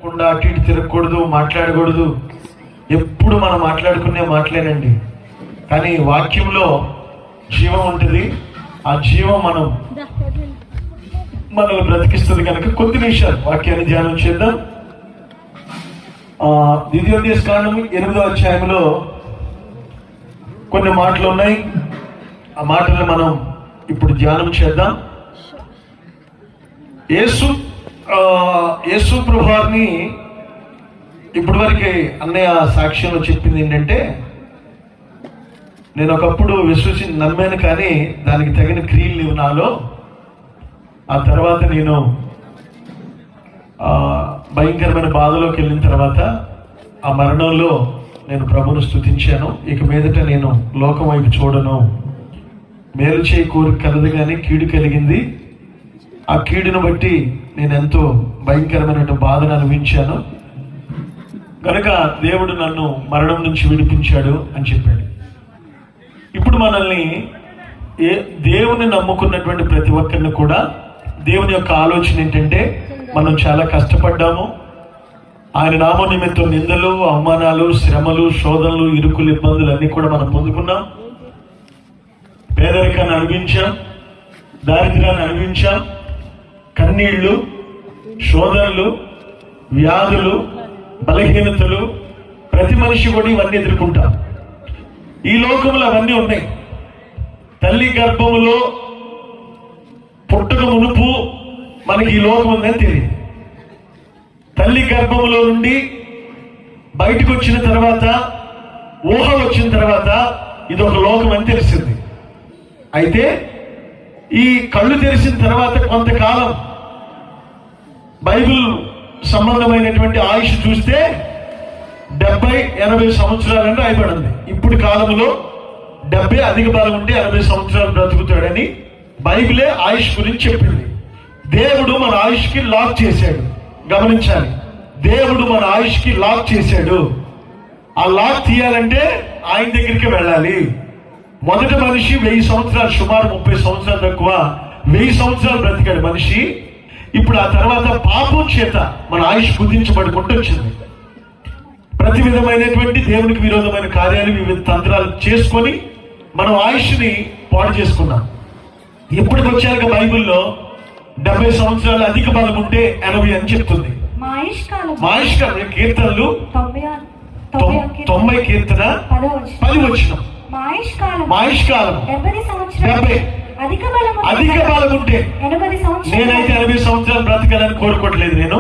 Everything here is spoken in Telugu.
తిరగకుండా అటు ఇటు తిరగకూడదు, మాట్లాడకూడదు. ఎప్పుడు మనం మాట్లాడుకునే మాటలేనండి. కానీ వాక్యంలో జీవం ఉంటుంది. ఆ జీవం మనల్ని బ్రతికిస్తుంది. కనుక కొద్ది నిమిషాలు వాక్యాన్ని ధ్యానం చేద్దాం. ద్వితీయోపదేశకాండం 8వ అధ్యాయంలో కొన్ని మాటలు ఉన్నాయి. ఆ మాటలను మనం ఇప్పుడు ధ్యానం చేద్దాం. యేసు ప్రభువారిని ఇప్పటి వరకు అన్నయ్య సాక్ష్యంలో చెప్పింది ఏంటంటే, నేను ఒకప్పుడు విశ్వసించి నమ్మాను, కానీ దానికి తగిన క్రియలు లేవు నాలో. ఆ తర్వాత నేను భయంకరమైన బాధలోకి వెళ్ళిన తర్వాత ఆ మరణంలో నేను ప్రభువును స్తుతించాను. ఇక మీదట నేను లోకం వైపు చూడను. మేలు చేయి కోరిక కలదు కానీ కీడు కలిగింది. ఆ కీడును బట్టి నేను ఎంతో భయంకరమైన బాధను అనుభవించాను. కనుక దేవుడు నన్ను మరణం నుంచి విడిపించాడు అని చెప్పాడు. ఇప్పుడు మనల్ని దేవుని నమ్ముకున్నటువంటి ప్రతి ఒక్కరిని కూడా దేవుని యొక్క ఆలోచన ఏంటంటే, మనం చాలా కష్టపడ్డాము. ఆయన నామ నిమిత్తం నిందలు, అవమానాలు, శ్రమలు, శోధనలు, ఇరుకులు, ఇబ్బందులు అన్నీ కూడా మనం పొందుకున్నాం. పేదరికాన్ని అనుభవించాం, దారిద్ర్యాన్ని అనుభవించాం, కన్నీళ్లు, శోధనలు, వ్యాధులు, బలహీనతలు. ప్రతి మనిషి కూడా ఇవన్నీ ఎదుర్కొంటాం. ఈ లోకంలో అవన్నీ ఉన్నాయి. తల్లి గర్భములో పుట్టక మునుపు మనకి ఈ లోకం ఉందని తెలియదు. తల్లి గర్భములో నుండి బయటకు వచ్చిన తర్వాత, ఊహ వచ్చిన తర్వాత ఇది ఒక లోకం అని తెలిసింది. అయితే ఈ కళ్ళు తెరిచిన తర్వాత కొంతకాలం బైబిల్ సంబంధమైనటువంటి ఆయుష్ చూస్తే 70-80 సంవత్సరాలని రాయబడింది. ఇప్పుడు కాలంలో 70 అధిక బలం ఉంటే 80 సంవత్సరాలు బ్రతుకుతాడని బైబిలే ఆయుష్ గురించి చెప్పింది. దేవుడు మన ఆయుష్కి లాక్ చేశాడు. గమనించాలి, దేవుడు మన ఆయుష్కి లాక్ చేశాడు. ఆ లాక్ తీయాలంటే ఆయన దగ్గరికి వెళ్ళాలి. మొదటి మనిషి 1000 సంవత్సరాలు, సుమారు 30 సంవత్సరాలు తక్కువ 1000 సంవత్సరాలు బ్రతికాడు మనిషి. ఇప్పుడు ఆ తర్వాత పాపం చేత మన ఆయుష్ కుదించబడుకుంటూ వచ్చింది. ప్రతి విధమైనటువంటి దేవునికి విరోధమైన కార్యాలు, వివిధ తంత్రాలు చేసుకొని మనం ఆయుష్ని పాడు చేసుకున్నాం. ఇప్పటికి వచ్చాక బైబిల్లో 70 సంవత్సరాలు అధిక బలం ఉంటే 80 అని చెప్తుంది. మా ఆయుష్కాలం కీర్తనలు 90 కీర్తన 10 వచనం. మా ఆయుష్కాలం 70 అధిక బలం ఉంటే. నేనైతే 80 సంవత్సరాలు బ్రతకాలని కోరుకోవట్లేదు. నేను